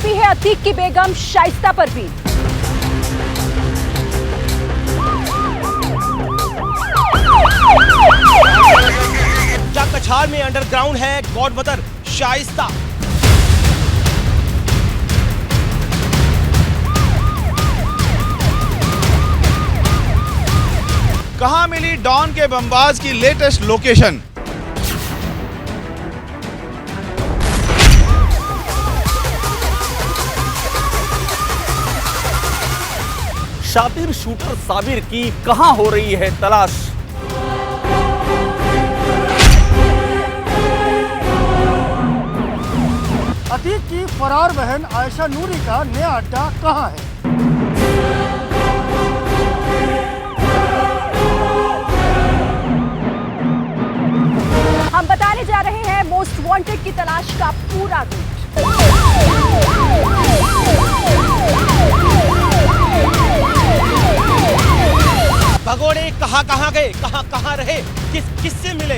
छिपी है अतीक की बेगम शाइस्ता परवीन। क्या कछार में अंडरग्राउंड है गॉडमदर शाइस्ता? कहां मिली डॉन के बमबाज की लेटेस्ट लोकेशन? शातिर शूटर साबिर की कहां हो रही है तलाश? अतीक की फरार बहन आयशा नूरी का नया अड्डा कहां है? हम बताने जा रहे हैं मोस्ट वांटेड की तलाश का पूरा रूट। भगोड़े कहां गए, कहां रहे, किससे मिले?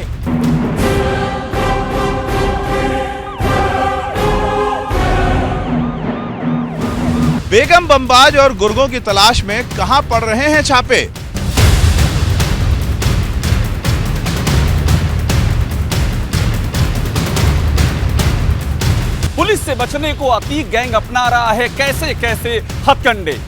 बेगम बमबाज और गुर्गों की तलाश में कहां पड़ रहे हैं छापे? पुलिस से बचने को अतीक गैंग अपना रहा है कैसे कैसे हथकंडे।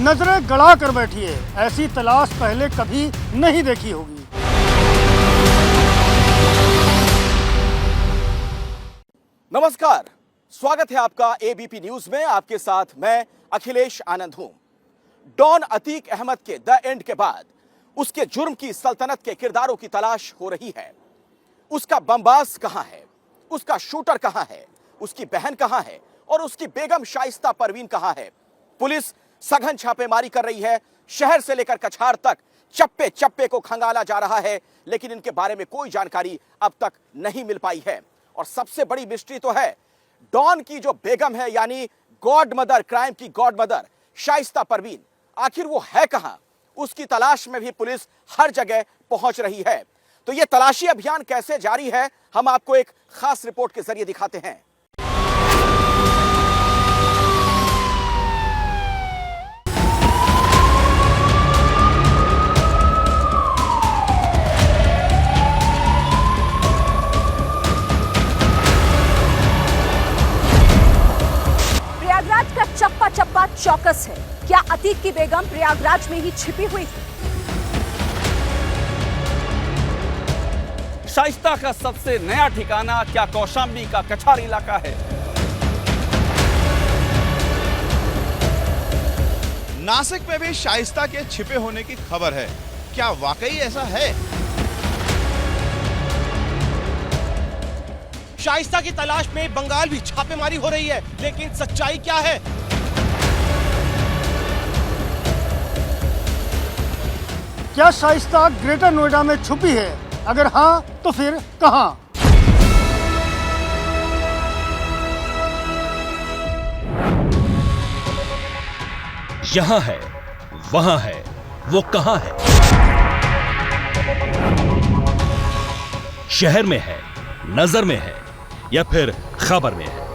नजरें गड़ा कर बैठिए, ऐसी तलाश पहले कभी नहीं देखी होगी। नमस्कार, स्वागत है आपका एबीपी न्यूज में। आपके साथ मैं अखिलेश आनंद हूं। डॉन अतीक अहमद के द एंड के बाद उसके जुर्म की सल्तनत के किरदारों की तलाश हो रही है। उसका बमबाज कहां है, उसका शूटर कहां है, उसकी बहन कहां है और उसकी बेगम शाइस्ता परवीन कहां है। पुलिस सघन छापेमारी कर रही है। शहर से लेकर कछार तक चप्पे चप्पे को खंगाला जा रहा है, लेकिन इनके बारे में कोई जानकारी अब तक नहीं मिल पाई है। और सबसे बड़ी मिस्ट्री तो है डॉन की जो बेगम है, यानी गॉड मदर, क्राइम की गॉड मदर शाइस्ता परवीन, आखिर वो है कहां? उसकी तलाश में भी पुलिस हर जगह पहुंच रही है। तो यह तलाशी अभियान कैसे जारी है, हम आपको एक खास रिपोर्ट के जरिए दिखाते हैं। प्रयागराज का चप्पा चप्पा चौकस है। क्या अतीक की बेगम प्रयागराज में ही छिपी हुई थी? शाइस्ता का सबसे नया ठिकाना क्या कौशाम्बी का कछार इलाका है? नासिक में भी शाइस्ता के छिपे होने की खबर है। क्या वाकई ऐसा है? शाइस्ता की तलाश में बंगाल भी छापेमारी हो रही है, लेकिन सच्चाई क्या है? क्या शाइस्ता ग्रेटर नोएडा में छुपी है? अगर हाँ तो फिर कहां? यहां है, वहां है, वो कहां है? शहर में है, नजर में है या फिर खबर में है?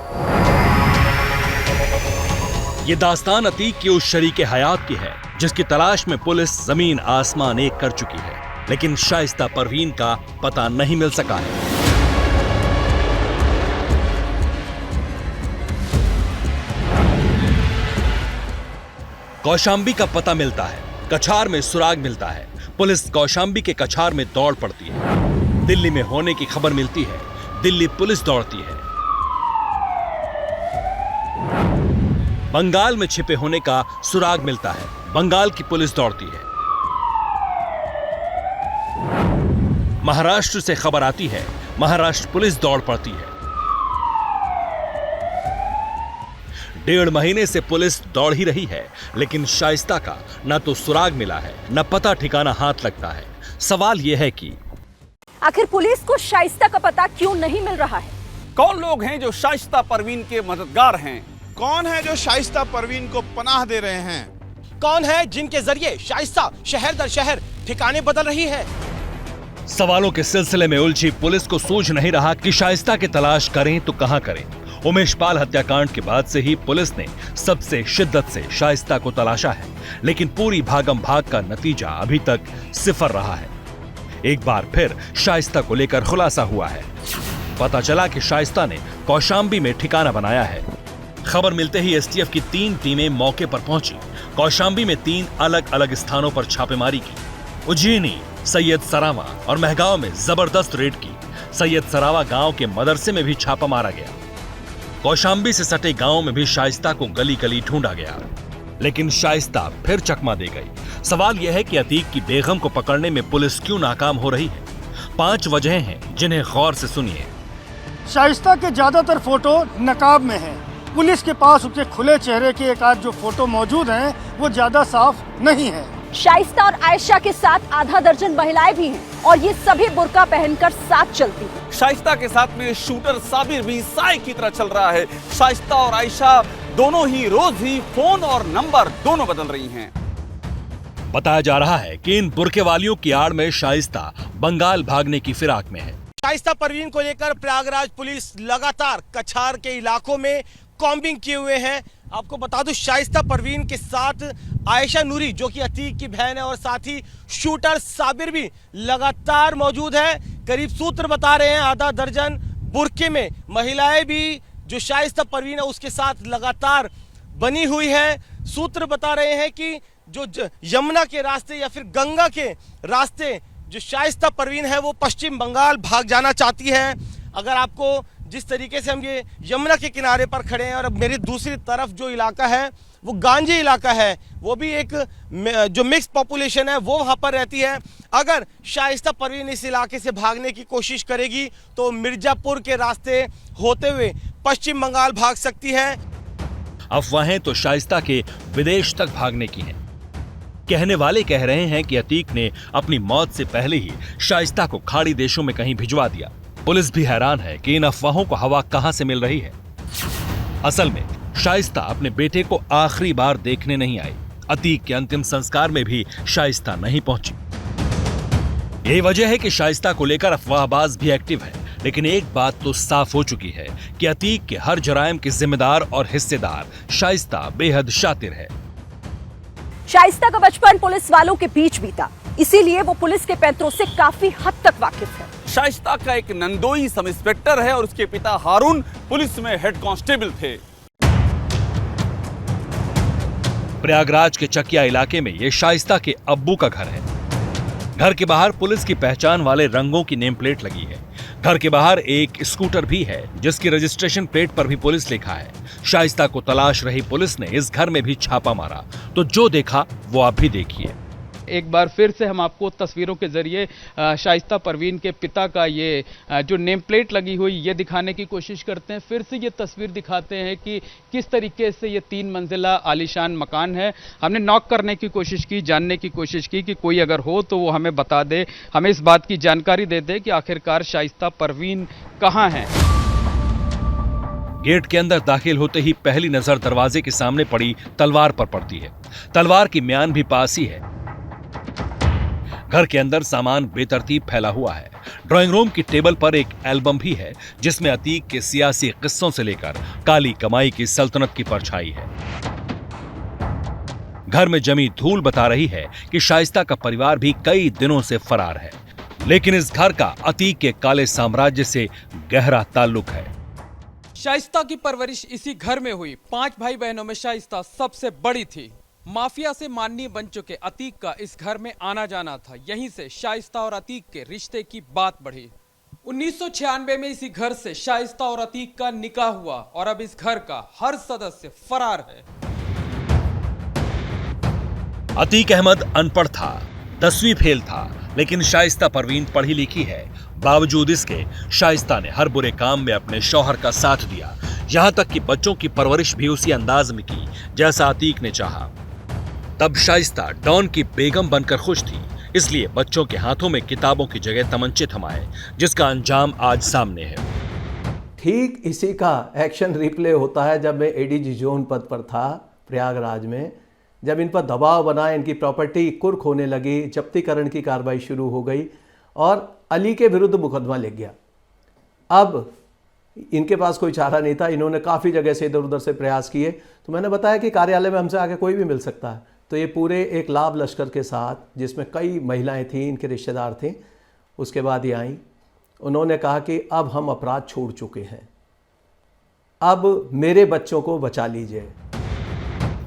ये दास्तान अतीक की उस शरीके हयात की है जिसकी तलाश में पुलिस जमीन आसमान एक कर चुकी है, लेकिन शाइस्ता परवीन का पता नहीं मिल सका है। कौशाम्बी का पता मिलता है, कछार में सुराग मिलता है। पुलिस कौशाम्बी के कछार में दौड़ पड़ती है। दिल्ली में होने की खबर मिलती है, दिल्ली पुलिस दौड़ती है। बंगाल में छिपे होने का सुराग मिलता है, बंगाल की पुलिस दौड़ती है। महाराष्ट्र से खबर आती है, महाराष्ट्र पुलिस दौड़ पड़ती है। 1.5 महीने से पुलिस दौड़ ही रही है, लेकिन शाइस्ता का न तो सुराग मिला है, न पता ठिकाना हाथ लगता है। सवाल यह है कि आखिर पुलिस को शाइस्ता का पता क्यों नहीं मिल रहा है? कौन लोग हैं जो शाइस्ता परवीन के मददगार हैं? कौन है जो शाइस्ता परवीन को पनाह दे रहे हैं? कौन है जिनके जरिए शाइस्ता शहर दर शहर ठिकाने बदल रही है? सवालों के सिलसिले में उलझी पुलिस को सूझ नहीं रहा कि शाइस्ता की तलाश करें तो कहां करें। उमेश पाल हत्याकांड के बाद से ही पुलिस ने सबसे शिद्दत से शाइस्ता को तलाशा है, लेकिन पूरी भागम भाग का नतीजा अभी तक सिफर रहा है। एक बार फिर शाइस्ता को लेकर खुलासा हुआ है। पता चला कि शाइस्ता ने कौशांबी में ठिकाना बनाया है। खबर मिलते ही एसटीएफ की 3 टीमें मौके पर पहुंची। कौशांबी में 3 अलग अलग स्थानों पर छापेमारी की। उज्जैनी, सैयद सरावा और महगांव में जबरदस्त रेड की। सैयद सरावा गांव के मदरसे में भी छापा मारा गया। कौशांबी से सटे गांव में भी शाइस्ता को गली गली ढूंढा गया, लेकिन शाइस्ता फिर चकमा दे गई। सवाल यह है कि अतीक की बेगम को पकड़ने में पुलिस क्यों नाकाम हो रही है? 5 वजहें हैं जिन्हें गौर से सुनिए। शाइस्ता के ज्यादातर फोटो नकाब में हैं। पुलिस के पास उसके खुले चेहरे के एक आध जो फोटो मौजूद हैं वो ज्यादा साफ नहीं है। शाइस्ता और आयशा के साथ आधा दर्जन महिलाएं भी हैं और ये सभी बुर्का पहनकर साथ चलती हैं। शाइस्ता के साथ में शूटर साबिर भी साय की तरह चल रहा है। शाइस्ता और आयशा दोनों ही रोज ही फोन और नंबर दोनों बदल रही हैं। बताया जा रहा है कि इन बुरके वालियों की आड़ में शाइस्ता बंगाल भागने की फिराक में है। शाइस्ता परवीन को लेकर प्रयागराज पुलिस लगातार कछार के इलाकों में कॉम्बिंग किए हुए हैं। आपको बता दूं, शाइस्ता परवीन के साथ आयशा नूरी जो कि अतीक की बहन है और साथ ही शूटर साबिर भी लगातार मौजूद है। करीब सूत्र बता रहे हैं आधा दर्जन बुरके में महिलाएं भी जो शाइस्ता परवीन है उसके साथ लगातार बनी हुई है। सूत्र बता रहे हैं कि जो यमुना के रास्ते या फिर गंगा के रास्ते जो शाइस्ता परवीन है वो पश्चिम बंगाल भाग जाना चाहती है। अगर आपको जिस तरीके से हम ये यमुना के किनारे पर खड़े हैं और अब मेरी दूसरी तरफ जो इलाका है वो गांजी इलाका है, वो भी एक जो मिक्स पॉपुलेशन है वो वहाँ पर रहती है। अगर शाइस्ता परवीन इस इलाके से भागने की कोशिश करेगी तो मिर्जापुर के रास्ते होते हुए पश्चिम बंगाल भाग सकती है। अफवाहें तो शाइस्ता के विदेश तक भागने की हैं। कहने वाले कह रहे हैं कि अतीक ने अपनी मौत से पहले ही शाइस्ता को खाड़ी देशों में कहीं भिजवा दिया। पुलिस भी हैरान है कि इन अफवाहों को हवा कहां से मिल रही है। असल में शाइस्ता अपने बेटे को आखिरी बार देखने नहीं आई। अतीक के अंतिम संस्कार में भी शाइस्ता नहीं पहुंची। यही वजह है कि शाइस्ता को लेकर अफवाहबाज भी एक्टिव है। लेकिन एक बात तो साफ हो चुकी है कि अतीक के हर जराइम के जिम्मेदार और हिस्सेदार शाइस्ता बेहद शातिर है। शाइस्ता का बचपन पुलिस वालों के बीच बीता, इसीलिए वो पुलिस के पैंतरों से काफी हद तक वाकिफ है। शाइस्ता का एक नंदोई सब इंस्पेक्टर है और उसके पिता हारून पुलिस में हेड कांस्टेबल थे। प्रयागराज के चकिया इलाके में ये शाइस्ता के अब्बू का घर है। घर के बाहर पुलिस की पहचान वाले रंगों की नेम प्लेट लगी है। घर के बाहर एक स्कूटर भी है जिसकी रजिस्ट्रेशन प्लेट पर भी पुलिस लिखा है। शाइस्ता को तलाश रही पुलिस ने इस घर में भी छापा मारा, तो जो देखा वो आप भी देखिए। एक बार फिर से हम आपको तस्वीरों के जरिए शाइस्ता परवीन के पिता का ये जो नेम प्लेट लगी हुई ये दिखाने की कोशिश करते हैं। फिर से ये तस्वीर दिखाते हैं कि किस तरीके से ये 3 मंजिला आलीशान मकान है। हमने नॉक करने की कोशिश की, जानने की कोशिश की कि कोई अगर हो तो वो हमें बता दे, हमें इस बात की जानकारी दे दे कि आखिरकार शाइस्ता परवीन कहाँ हैं। गेट के अंदर दाखिल होते ही पहली नजर दरवाजे के सामने पड़ी तलवार पर पड़ती है। तलवार की म्यान भी पास ही है। घर के अंदर सामान बेतरतीब फैला हुआ है। ड्राइंग रूम की टेबल पर एक एल्बम भी है जिसमें अतीक के सियासी किस्सों से लेकर काली कमाई की सल्तनत की परछाई है। घर में जमी धूल बता रही है कि शाइस्ता का परिवार भी कई दिनों से फरार है, लेकिन इस घर का अतीक के काले साम्राज्य से गहरा ताल्लुक है। शाइस्ता की परवरिश इसी घर में हुई। 5 भाई बहनों में शाइस्ता सबसे बड़ी थी। माफिया से माननीय बन चुके अतीक का इस घर में आना जाना था। यहीं से शाइस्ता और अतीक के रिश्ते की बात बढ़ी। 1996 में इसी घर से शाइस्ता और अतीक का निकाह हुआ और अब इस घर का हर सदस्य फरार है। अतीक अहमद अनपढ़ था, 10वीं फेल था, लेकिन शाइस्ता परवीन पढ़ी लिखी है। बावजूद इसके शाइस्ता ने हर बुरे काम में अपने शौहर का साथ दिया, यहां तक कि बच्चों की परवरिश भी उसी अंदाज में की जैसा अतीक ने चाहा। तब शाइस्ता डॉन की बेगम बनकर खुश थी, इसलिए बच्चों के हाथों में किताबों की जगह तमंचे थमाए, जिसका अंजाम आज सामने है। ठीक इसी का एक्शन रिप्ले होता है जब मैं एडीजी जोन पद पर था प्रयागराज में। जब इन पर दबाव बना, इनकी प्रॉपर्टी कुर्क होने लगी, जब्तीकरण की कार्रवाई शुरू हो गई और अली के विरुद्ध मुकदमा लिख गया। अब इनके पास कोई चारा नहीं था, इन्होंने काफ़ी जगह से इधर उधर से प्रयास किए, तो मैंने बताया कि कार्यालय में हमसे आके कोई भी मिल सकता है। तो ये पूरे एक लाभ लश्कर के साथ, जिसमें कई महिलाएं थीं, इनके रिश्तेदार थे, उसके बाद ये आई। उन्होंने कहा कि अब हम अपराध छोड़ चुके हैं, अब मेरे बच्चों को बचा लीजिए।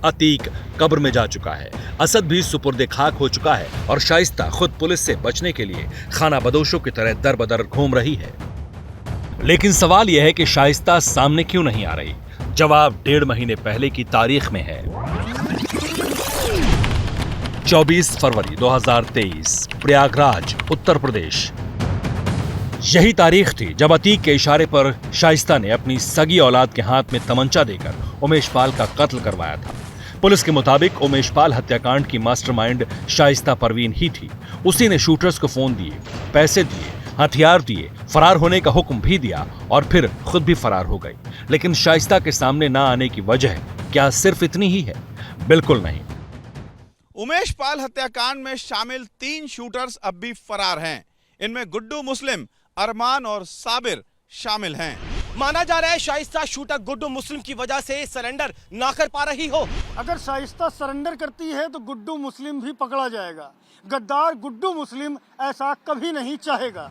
अतीक कब्र में जा चुका है, असद भी सुपुर्दे खाक हो चुका है और शाइस्ता खुद पुलिस से बचने के लिए खाना बदोशों की तरह दर बदर घूम रही है। लेकिन सवाल यह है कि शाइस्ता सामने क्यों नहीं आ रही? जवाब 1.5 महीने पहले की तारीख में है। 24 फरवरी 2023, प्रयागराज, उत्तर प्रदेश। यही तारीख थी जब अतीक के इशारे पर शाइस्ता ने अपनी सगी औलाद के हाथ में तमंचा देकर उमेश पाल का कत्ल करवाया था। पुलिस के मुताबिक उमेश पाल हत्याकांड की मास्टरमाइंड शाइस्ता परवीन ही थी। उसी ने शूटर्स को फोन दिए, पैसे दिए, हथियार दिए, फरार होने का हुक्म भी दिया और फिर खुद भी फरार हो गई। लेकिन शाइस्ता के सामने ना आने की वजह क्या सिर्फ इतनी ही है? बिल्कुल नहीं। उमेश पाल हत्याकांड में शामिल 3 शूटर्स अब भी फरार हैं। इनमें गुड्डू मुस्लिम, अरमान और साबिर शामिल हैं। माना जा रहा है शाइस्ता शूटर गुड्डू मुस्लिम की वजह से सरेंडर ना कर पा रही हो। अगर शाइस्ता सरेंडर करती है तो गुड्डू मुस्लिम भी पकड़ा जाएगा। गद्दार गुड्डू मुस्लिम ऐसा कभी नहीं चाहेगा।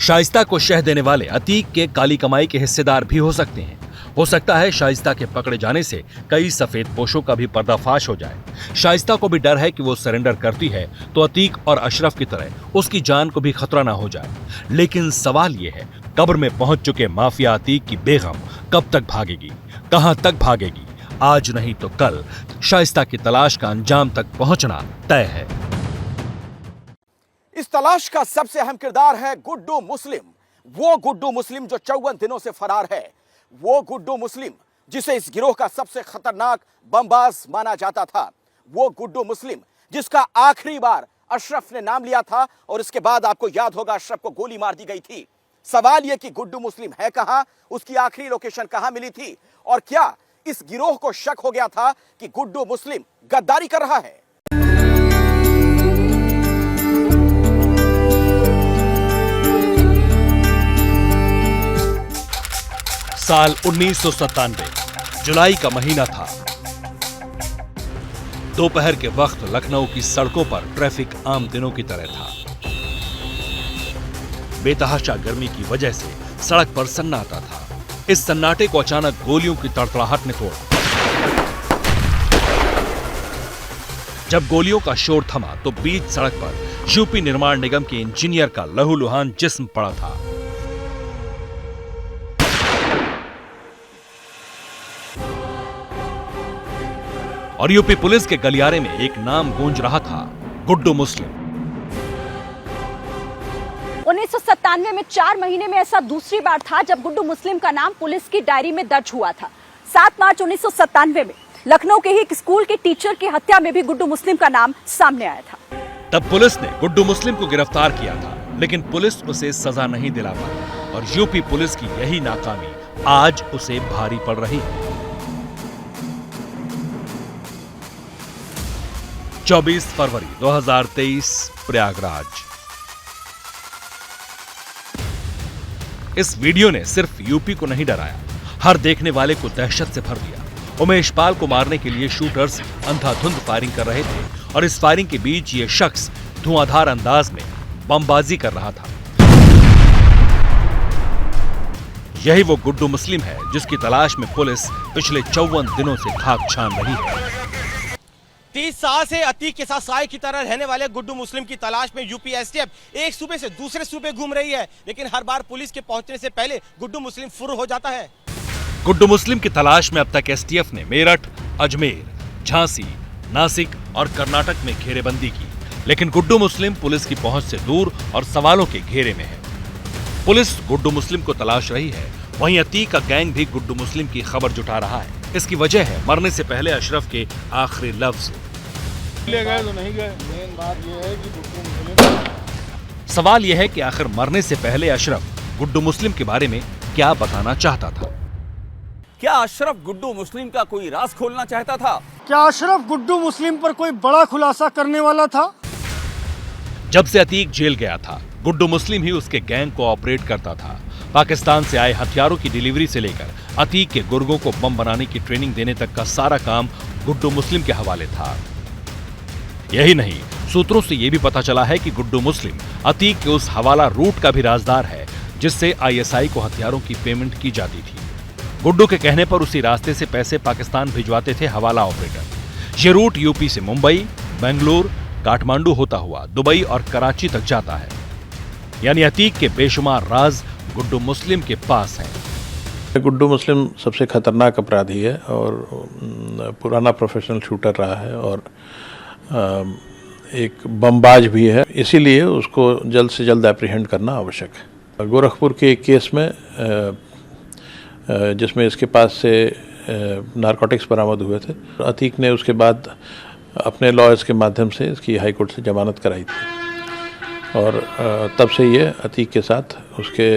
शाइस्ता को शह देने वाले अतीक के काली कमाई के हिस्सेदार भी हो सकते हैं। हो सकता है शाइस्ता के पकड़े जाने से कई सफेद पोशों का भी पर्दाफाश हो जाए। शाइस्ता को भी डर है कि वो सरेंडर करती है तो अतीक और अशरफ की तरह उसकी जान को भी खतरा ना हो जाए। लेकिन सवाल ये है, कब्र में पहुंच चुके माफिया अतीक की बेगम कब तक भागेगी, कहां तक भागेगी? आज नहीं तो कल शाइस्ता की तलाश का अंजाम तक पहुंचना तय है। इस तलाश का सबसे अहम किरदार है गुड्डू मुस्लिम। वो गुड्डू मुस्लिम जो 54 दिनों से फरार है। वो गुड्डू मुस्लिम जिसे इस गिरोह का सबसे खतरनाक बमबाज माना जाता था। वो गुड्डू मुस्लिम जिसका आखिरी बार अशरफ ने नाम लिया था और इसके बाद आपको याद होगा अशरफ को गोली मार दी गई थी। सवाल यह कि गुड्डू मुस्लिम है कहां, उसकी आखिरी लोकेशन कहां मिली थी, और क्या इस गिरोह को शक हो गया था कि गुड्डू मुस्लिम गद्दारी कर रहा है? साल 1997, जुलाई का महीना था। दोपहर के वक्त लखनऊ की सड़कों पर ट्रैफिक आम दिनों की तरह था। बेतहाशा गर्मी की वजह से सड़क पर सन्नाटा था। इस सन्नाटे को अचानक गोलियों की तड़तड़ाहट ने तोड़ा। जब गोलियों का शोर थमा तो बीच सड़क पर यूपी निर्माण निगम के इंजीनियर का लहूलुहान जिस्म पड़ा था। और यूपी पुलिस के गलियारे में एक नाम गूंज रहा था, गुड्डू मुस्लिम। 1997 में 4 महीने में ऐसा दूसरी बार था जब गुड्डू मुस्लिम का नाम पुलिस की डायरी में दर्ज हुआ था। 7 मार्च 1997 में लखनऊ के ही एक स्कूल के टीचर की हत्या में भी गुड्डू मुस्लिम का नाम सामने आया था। तब पुलिस ने गुड्डू मुस्लिम को गिरफ्तार किया था, लेकिन पुलिस उसे सजा नहीं दिला पाई और यूपी पुलिस की यही नाकामी आज उसे भारी पड़ रही है। 24 फरवरी 2023, प्रयागराज। इस वीडियो ने सिर्फ यूपी को नहीं डराया, हर देखने वाले को दहशत से भर दिया। उमेश पाल को मारने के लिए शूटर्स अंधाधुंध फायरिंग कर रहे थे और इस फायरिंग के बीच ये शख्स धुआंधार अंदाज में बमबाजी कर रहा था। यही वो गुड्डू मुस्लिम है जिसकी तलाश में पुलिस पिछले 54 दिनों से खाक छान रही है। 30 साल से अतीक के साथ साय की तरह रहने वाले गुड्डू मुस्लिम की तलाश में यूपी एसटीएफ एक सूबे से दूसरे सूबे घूम रही है, लेकिन हर बार पुलिस के पहुंचने से पहले गुड्डू मुस्लिम फुर्र हो जाता है। गुड्डू मुस्लिम की तलाश में अब तक एसटीएफ ने मेरठ, अजमेर, झांसी, नासिक और कर्नाटक में घेरेबंदी की, लेकिन गुड्डू मुस्लिम पुलिस की पहुंच से दूर और सवालों के घेरे में है। पुलिस गुड्डू मुस्लिम को तलाश रही है, वहीं अतीक का गैंग भी गुड्डू मुस्लिम की खबर जुटा रहा है। इसकी वजह है मरने से पहले अशरफ के आखिरी लफ्ज। ले गए तो नहीं गए, मेन बात यह है कि गुड्डू मुस्लिम। सवाल यह है कि आखिर मरने से पहले अशरफ गुड्डू मुस्लिम के बारे में क्या बताना चाहता था? क्या अशरफ गुड्डू मुस्लिम का कोई राज खोलना चाहता था? क्या अशरफ गुड्डू मुस्लिम पर कोई बड़ा खुलासा करने वाला था? जब से अतीक जेल गया था, गुड्डू मुस्लिम ही उसके गैंग को ऑपरेट करता था। पाकिस्तान से आए हथियारों की डिलीवरी से लेकर अतीक के गुर्गों को बम बनाने की ट्रेनिंग देने तक का सारा काम गुड्डू मुस्लिम के हवाले था। यही नहीं, सूत्रों से यह भी पता चला है कि गुड्डू मुस्लिम अतीक के उस हवाला रूट का भी राजदार है जिससे आईएसआई को हथियारों की पेमेंट की जाती थी। गुड्डू के कहने पर उसी रास्ते से पैसे पाकिस्तान भिजवाते थे हवाला ऑपरेटर। ये रूट यूपी से मुंबई, बेंगलुरु, काठमांडू होता हुआ दुबई और कराची तक जाता है। यानी अतीक के बेशुमार राज गुड्डू मुस्लिम के पास है। गुड्डू मुस्लिम सबसे खतरनाक अपराधी है और पुराना प्रोफेशनल शूटर रहा है और एक बमबाज भी है, इसीलिए उसको जल्द से जल्द एप्रीहेंड करना आवश्यक है। गोरखपुर के एक केस में जिसमें इसके पास से नारकोटिक्स बरामद हुए थे, अतीक ने उसके बाद अपने लॉयर्स के माध्यम से इसकी हाई कोर्ट से जमानत कराई थी और तब से ये अतीक के साथ उसके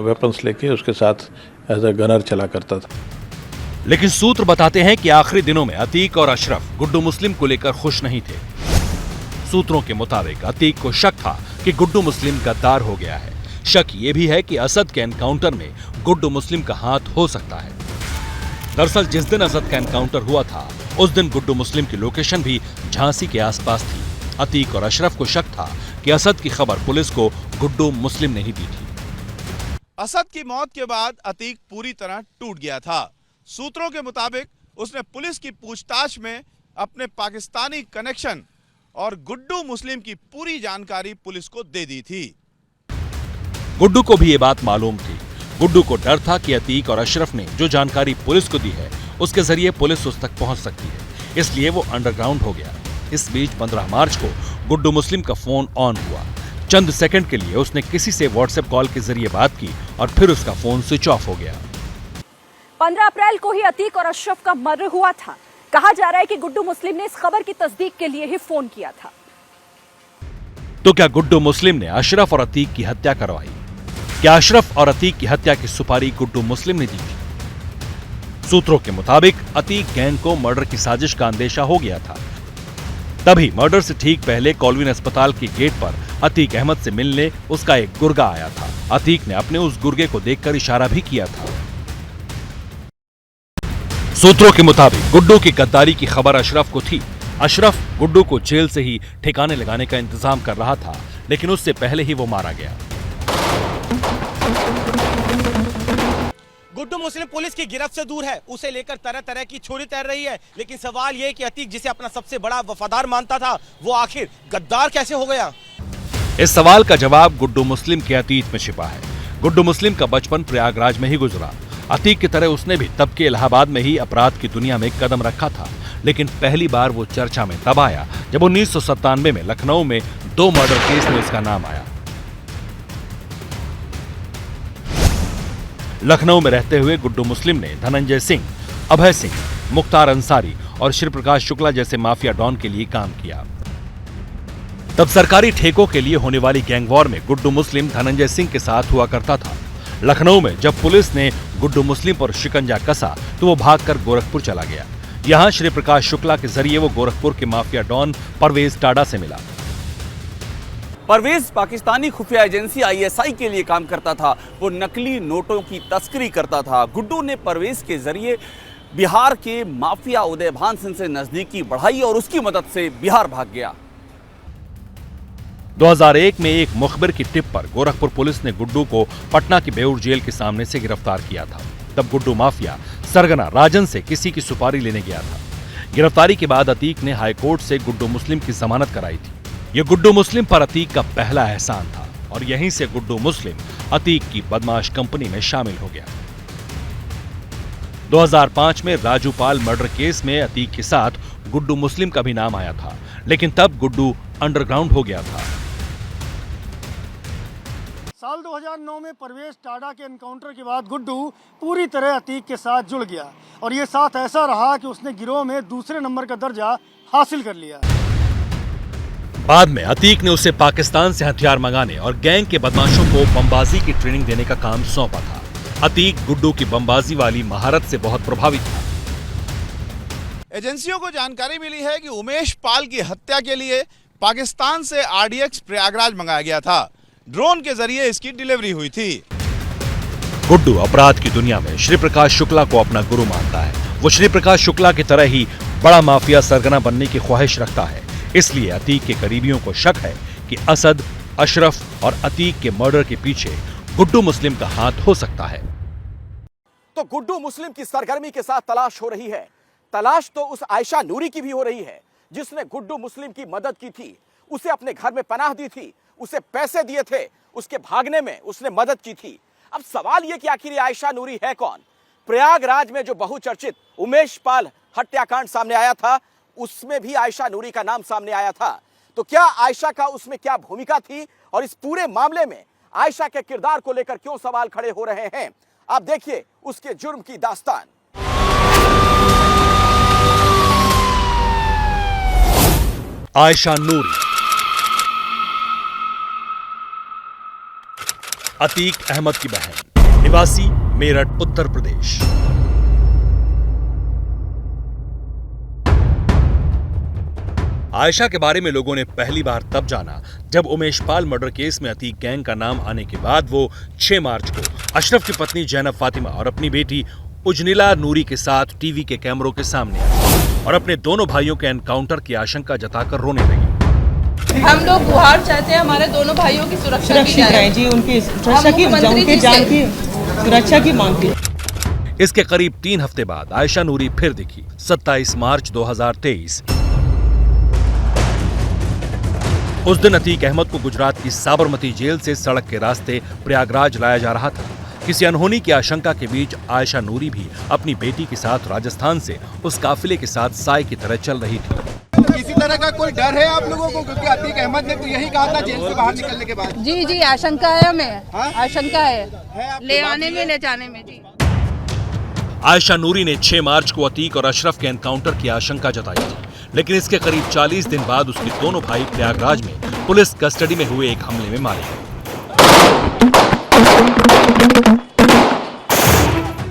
वेपन्स लेके उसके साथ एज अ गनर चला करता था। लेकिन सूत्र बताते हैं कि आखिरी दिनों में अतीक और अशरफ गुड्डू मुस्लिम को लेकर खुश नहीं थे। सूत्रों के मुताबिक अतीक को शक था कि गुड्डू मुस्लिम गद्दार हो गया है। शक ये भी है कि असद के एनकाउंटर में गुड्डू मुस्लिम का हाथ हो सकता है। दरअसल जिस दिन असद का एनकाउंटर हुआ था उस दिन गुड्डू मुस्लिम की लोकेशन भी झांसी के आसपास थी। अतीक और अशरफ को शक था कि असद की खबर पुलिस को गुड्डू मुस्लिम ने ही दी थी। असद की मौत के बाद अतीक पूरी तरह टूट गया था। सूत्रों के मुताबिक उसने पुलिस की पूछताछ में अपने पाकिस्तानी कनेक्शन और गुड्डू मुस्लिम की पूरी जानकारी पुलिस को दे दी थी। गुड्डू को भी ये बात मालूम थी। गुड्डू को डर था कि अतीक और अशरफ ने जो जानकारी पुलिस को दी है उसके जरिए पुलिस उस तक पहुंच सकती है, इसलिए वो अंडरग्राउंड हो गया। इस बीच 15 मार्च को गुड्डू मुस्लिम का फोन ऑन हुआ। चंद सेकंड के लिए उसने किसी से व्हाट्सएप कॉल के जरिए बात की और फिर उसका फोन स्विच ऑफ हो गया। 15 अप्रैल को ही अतीक और अशरफ का मर्डर हुआ था। कहा जा रहा है कि गुड्डू मुस्लिम ने इस खबर की तस्दीक के लिए ही फोन किया था। तो क्या गुड्डू मुस्लिम ने अशरफ और अतीक की हत्या करवाई? क्या अशरफ और अतीक की हत्या की सुपारी गुड्डू मुस्लिम ने दी थी? सूत्रों के मुताबिक अतीक गैंग को मर्डर की साजिश का अंदेशा हो गया था। तभी मर्डर से ठीक पहले कॉलविन अस्पताल के गेट पर अतीक अहमद से मिलने उसका एक गुर्गा आया था। अतीक ने अपने उस गुर्गे को देखकर इशारा भी किया था। सूत्रों के मुताबिक गुड्डू की गद्दारी की खबर अशरफ को थी। अशरफ गुड्डू को जेल से ही ठिकाने लगाने का इंतजाम कर रहा था, लेकिन उससे पहले ही वो मारा गया। गुड्डू मुस्लिम पुलिस की गिरफ्त से दूर है, उसे लेकर तरह तरह की छोरी तैर रही है। लेकिन सवाल यह कि अतीक जिसे अपना सबसे बड़ा वफादार मानता था, वो आखिर गद्दार कैसे हो गया? इस सवाल का जवाब गुड्डू मुस्लिम के अतीत में छिपा है। गुड्डू मुस्लिम का बचपन प्रयागराज में ही गुजरा। अतीक की तरह उसने भी तब के इलाहाबाद में ही अपराध की दुनिया में कदम रखा था, लेकिन पहली बार वो चर्चा में तब आया जब 1997 में लखनऊ में 2 मर्डर केस में उसका नाम आया। लखनऊ में रहते हुए गुड्डू मुस्लिम ने धनंजय सिंह, अभय सिंह, मुख्तार अंसारी और श्री प्रकाश शुक्ला जैसे माफिया डॉन के लिए काम किया। तब सरकारी ठेकों के लिए होने वाली गैंगवॉर में गुड्डू मुस्लिम धनंजय सिंह के साथ हुआ करता था। लखनऊ में जब पुलिस ने गुड्डू मुस्लिम पर शिकंजा कसा तो वो भागकर गोरखपुर चला गया। यहां श्री प्रकाश शुक्ला के जरिए वो गोरखपुर के माफिया डॉन परवेज टाडा से मिला। परवेज पाकिस्तानी खुफिया एजेंसी आईएसआई के लिए काम करता था। वो नकली नोटों की तस्करी करता था। गुड्डू ने परवेज के जरिए बिहार के माफिया उदय भान सिंह से नजदीकी बढ़ाई और उसकी मदद से बिहार भाग गया। 2001 में एक मुखबिर की टिप पर गोरखपुर पुलिस ने गुड्डू को पटना की बेऊर जेल के सामने से गिरफ्तार किया था। तब गुड्डू माफिया सरगना राजन से किसी की सुपारी लेने गया था। गिरफ्तारी के बाद अतीक ने हाईकोर्ट से गुड्डू मुस्लिम की जमानत कराई थी। यह गुड्डू मुस्लिम पर अतीक का पहला एहसान था और यहीं से गुड्डू मुस्लिम अतीक की बदमाश कंपनी में शामिल हो गया। 2005 में राजूपाल मर्डर केस में अतीक के साथ गुड्डू मुस्लिम का भी नाम आया था, लेकिन तब गुड्डू अंडरग्राउंड हो गया था। साल 2009 में परवेज टाडा के एनकाउंटर के बाद गुड्डू पूरी तरह अतीक के साथ जुड़ गया और ये साथ ऐसा रहा कि उसने गिरोह में दूसरे नंबर का दर्जा हासिल कर लिया। बाद में अतीक ने उसे पाकिस्तान से हथियार मंगाने और गैंग के बदमाशों को बमबाजी की ट्रेनिंग देने का काम सौंपा था। अतीक गुड्डू की बमबाजी वाली महारत से बहुत प्रभावित था। एजेंसियों को जानकारी मिली है कि उमेश पाल की हत्या के लिए पाकिस्तान से आरडीएक्स प्रयागराज मंगाया गया था। ड्रोन के जरिए इसकी डिलीवरी हुई थी। गुड्डू अपराध की दुनिया में श्री प्रकाश शुक्ला को अपना गुरु मानता है। वो श्री प्रकाश शुक्ला की तरह ही बड़ा माफिया सरगना बनने की ख्वाहिश रखता है। इसलिए अतीक के करीबियों को शक है कि असद, अशरफ और अतीक के मर्डर के पीछे गुड्डू मुस्लिम का हाथ हो सकता है। तो गुड्डू मुस्लिम की सरगर्मी के साथ तलाश हो रही है। तलाश तो उस आयशा नूरी की भी हो रही है जिसने गुड्डू मुस्लिम की मदद की थी, उसे अपने घर में पनाह दी थी, उसे पैसे दिए थे, उसके भागने में उसने मदद की थी। अब सवाल यह कि आखिर आयशा नूरी है कौन? प्रयागराज में जो बहुचर्चित उमेश पाल हत्याकांड सामने आया था, उसमें भी आयशा नूरी का नाम सामने आया था। तो क्या आयशा का उसमें क्या भूमिका थी और इस पूरे मामले में आयशा के किरदार को लेकर क्यों सवाल खड़े हो रहे हैं? आप देखिए उसके जुर्म की दास्तान। आयशा नूरी, अतीक अहमद की बहन, निवासी मेरठ, उत्तर प्रदेश। आयशा के बारे में लोगों ने पहली बार तब जाना जब उमेश पाल मर्डर केस में अतीक गैंग का नाम आने के बाद वो 6 मार्च को अशरफ की पत्नी जैनब फातिमा और अपनी बेटी उजनिला नूरी के साथ टीवी के कैमरों के सामने आई और अपने दोनों भाइयों के एनकाउंटर की आशंका जताकर रोने लगी। हम लोग गुहार चाहते हैं हमारे दोनों भाइयों की सुरक्षा की जाए जी, उनकी जान की सुरक्षा की मांग की। इसके करीब 3 हफ्ते बाद आयशा नूरी फिर दिखी। 27 मार्च 2023। उस दिन अतीक अहमद को गुजरात की साबरमती जेल से सड़क के रास्ते प्रयागराज लाया जा रहा था। किसी अनहोनी की आशंका के बीच आयशा नूरी भी अपनी बेटी के साथ राजस्थान से उस काफिले के साथ साई की तरह चल रही थी। किसी तरह का कोई डर है आप लोगों को? क्योंकि अतीक अहमद ने तो यही कहा था जेल से बाहर निकलने के बाद। जी जी आशंका है हमें, आशंका है ले आने में ले जाने में जी। आयशा नूरी ने 6 मार्च को अतीक और अशरफ के एनकाउंटर की आशंका जताई थी, लेकिन इसके करीब 40 दिन बाद उसके दोनों भाई प्रयागराज में पुलिस कस्टडी में हुए एक हमले में मारे गए।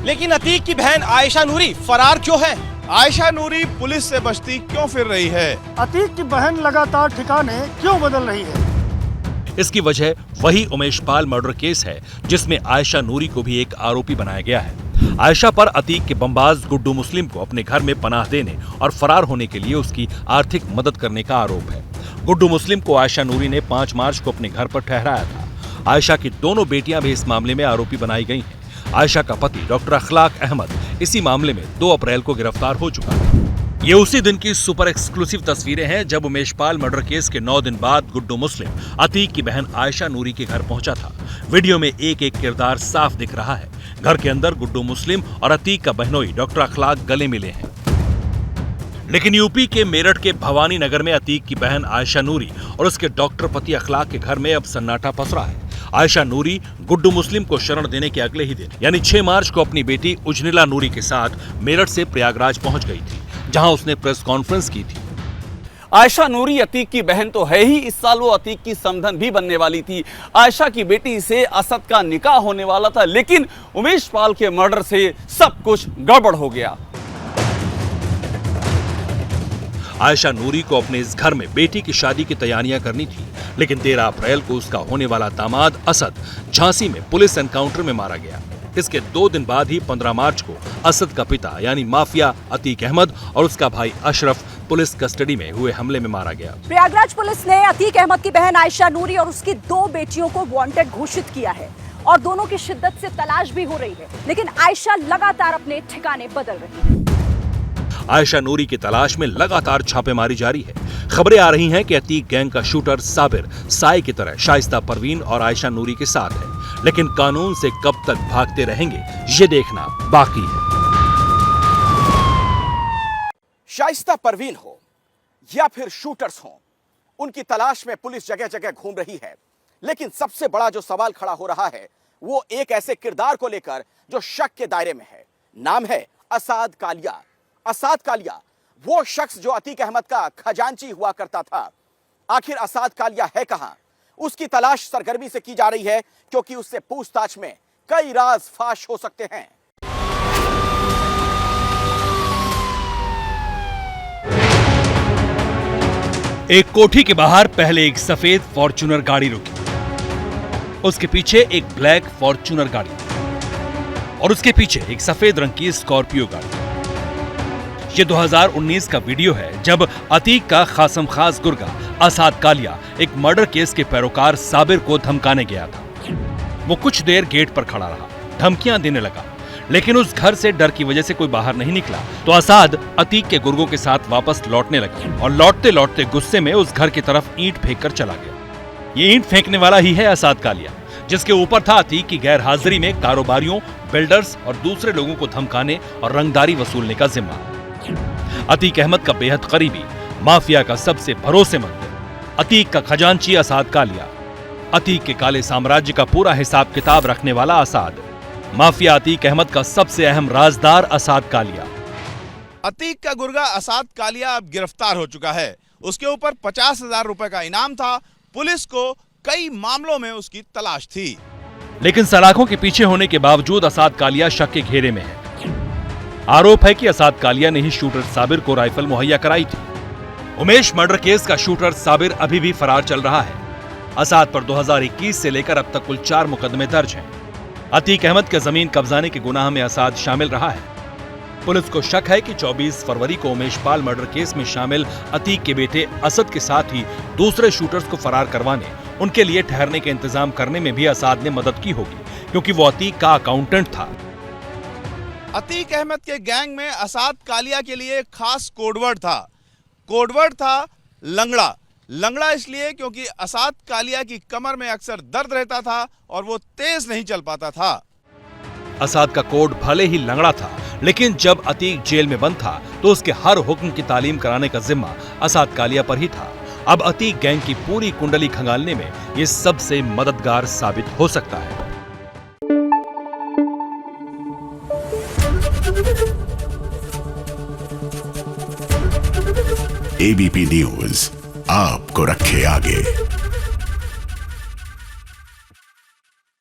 लेकिन अतीक की बहन आयशा नूरी फरार क्यों है? आयशा नूरी पुलिस से बचती क्यों फिर रही है? अतीक की बहन लगातार ठिकाने क्यों बदल रही है? इसकी वजह वही उमेश पाल मर्डर केस है जिसमें आयशा नूरी को भी एक आरोपी बनाया गया है। आयशा पर अतीक के बमबाज गुड्डू मुस्लिम को अपने घर में पनाह देने और फरार होने के लिए उसकी आर्थिक मदद करने का आरोप है। गुड्डू मुस्लिम को आयशा नूरी ने 5 मार्च को अपने घर पर ठहराया था। आयशा की दोनों बेटियां भी इस मामले में आरोपी बनाई गई हैं। आयशा का पति डॉक्टर अखलाक अहमद इसी मामले में 2 अप्रैल को गिरफ्तार हो चुका है। ये उसी दिन की सुपर एक्सक्लूसिव तस्वीरें हैं जब उमेश पाल मर्डर केस के 9 दिन बाद गुड्डू मुस्लिम अतीक की बहन आयशा नूरी के घर पहुंचा था। वीडियो में एक एक किरदार साफ दिख रहा है। घर के अंदर गुड्डू मुस्लिम और अतीक का बहनोई डॉक्टर अखलाक गले मिले हैं। लेकिन यूपी के मेरठ के भवानी नगर में अतीक की बहन आयशा नूरी और उसके डॉक्टर पति अखलाक के घर में अब सन्नाटा पसरा है। आयशा नूरी गुड्डू मुस्लिम को शरण देने के अगले ही दिन यानी 6 मार्च को अपनी बेटी उजनिला नूरी के साथ मेरठ से प्रयागराज पहुंच गई थी, जहां उसने प्रेस कॉन्फ्रेंस की थी। आयशा नूरी अतीक की बहन तो है ही, इस साल वो अतीक की समधन भी बनने वाली थी। आयशा की बेटी से असद का निकाह होने वाला था, लेकिन उमेश पाल के मर्डर से सब कुछ गड़बड़ हो गया। आयशा नूरी को अपने इस घर में बेटी की शादी की तैयारियां करनी थी, लेकिन 13 अप्रैल को उसका होने वाला दामाद असद झांसी में पुलिस एनकाउंटर में मारा गया। इसके 2 दिन बाद ही 15 मार्च को असद का पिता यानी माफिया अतीक अहमद और उसका भाई अशरफ पुलिस कस्टडी में हुए हमले में मारा गया। प्रयागराज पुलिस ने अतीक अहमद की बहन आयशा नूरी और उसकी 2 बेटियों को वांटेड घोषित किया है और दोनों की शिद्दत से तलाश भी हो रही है, लेकिन आयशा लगातार अपने ठिकाने बदल रही है। आयशा नूरी की तलाश में लगातार छापेमारी जारी है। खबरें आ रही हैं कि अतीक गैंग का शूटर साबिर साई की तरह शाइस्ता परवीन और आयशा नूरी के साथ है, लेकिन कानून से कब तक भागते रहेंगे ये देखना बाकी है। शाइस्ता परवीन हो या फिर शूटर्स हो, उनकी तलाश में पुलिस जगह जगह घूम रही है, लेकिन सबसे बड़ा जो सवाल खड़ा हो रहा है वो एक ऐसे किरदार को लेकर जो शक के दायरे में है। नाम है असाद कालिया। असाद कालिया वो शख्स जो अतीक अहमद का खजांची हुआ करता था। आखिर असाद कालिया है कहां? उसकी तलाश सरगर्मी से की जा रही है, क्योंकि उससे पूछताछ में कई राज फाश हो सकते हैं। एक कोठी के बाहर पहले एक सफेद फॉर्च्यूनर गाड़ी रुकी, उसके पीछे एक ब्लैक फॉर्च्यूनर गाड़ी और उसके पीछे एक सफेद रंग की स्कॉर्पियो गाड़ी। ये 2019 का वीडियो है जब अतीक का खासम खास गुर्गा असाद कालिया एक मर्डर केस के पैरोकार साबिर को धमकाने गया था। वो कुछ देर गेट पर खड़ा रहा, धमकियां देने लगा, लेकिन उस घर से डर की वजह से कोई बाहर नहीं निकला तो असाद अतीक के गुर्गों के साथ वापस लौटने लगा और लौटते लौटते गुस्से में उस घर की तरफ ईंट फेंककर चला गया। ये ईंट फेंकने वाला ही है असाद कालिया, जिसके ऊपर था अतीक की गैर हाजिरी में कारोबारियों, बिल्डर्स और दूसरे लोगों को धमकाने और रंगदारी वसूलने का जिम्मा। अतीक अहमद का बेहद करीबी, माफिया का सबसे भरोसेमंद, अतीक का खजांची असाद कालिया, अतीक के काले साम्राज्य का पूरा हिसाब किताब रखने वाला असाद, माफिया अतीक अहमद का सबसे अहम राजदार असाद कालिया। अतीक का गुर्गा असाद कालिया अब गिरफ्तार हो चुका है। उसके ऊपर 50,000 रुपए का इनाम था। पुलिस को कई मामलों में उसकी तलाश थी, लेकिन सलाखों के पीछे होने के बावजूद असाद कालिया शक के घेरे में है। आरोप है कि असाद कालिया ने ही शूटर साबिर को राइफल मुहैया कराई थी। उमेश मर्डर केस का शूटर साबिर अभी भी फरार चल रहा है। असाद पर 2021 से लेकर अब तक कुल 4 मुकदमे दर्ज हैं। अतीक अहमद के जमीन कब्जाने के गुनाह में असाद शामिल रहा है। पुलिस को शक है कि 24 फरवरी को उमेश पाल मर्डर केस में शामिल अतीक के बेटे असद के साथ ही दूसरे शूटर्स को फरार करवाने, उनके लिए ठहरने के इंतजाम करने में भी असाद ने मदद की होगी, क्योंकि वो अतीक का अकाउंटेंट था। अतीक अहमद के गैंग में असाद कालिया के लिए खास कोडवर्ड था। कोडवर्ड था लंगड़ा। लंगड़ा इसलिए क्योंकि असाद कालिया की कमर में अक्सर दर्द रहता था और वो तेज नहीं चल पाता था। असाद का कोड भले ही लंगड़ा था, लेकिन जब अतीक जेल में बंद था तो उसके हर हुक्म की तालीम कराने का जिम्मा असाद कालिया पर ही था। अब अतीक गैंग की पूरी कुंडली खंगालने में ये सबसे मददगार साबित हो सकता है। एबीपी न्यूज आपको रखे आगे।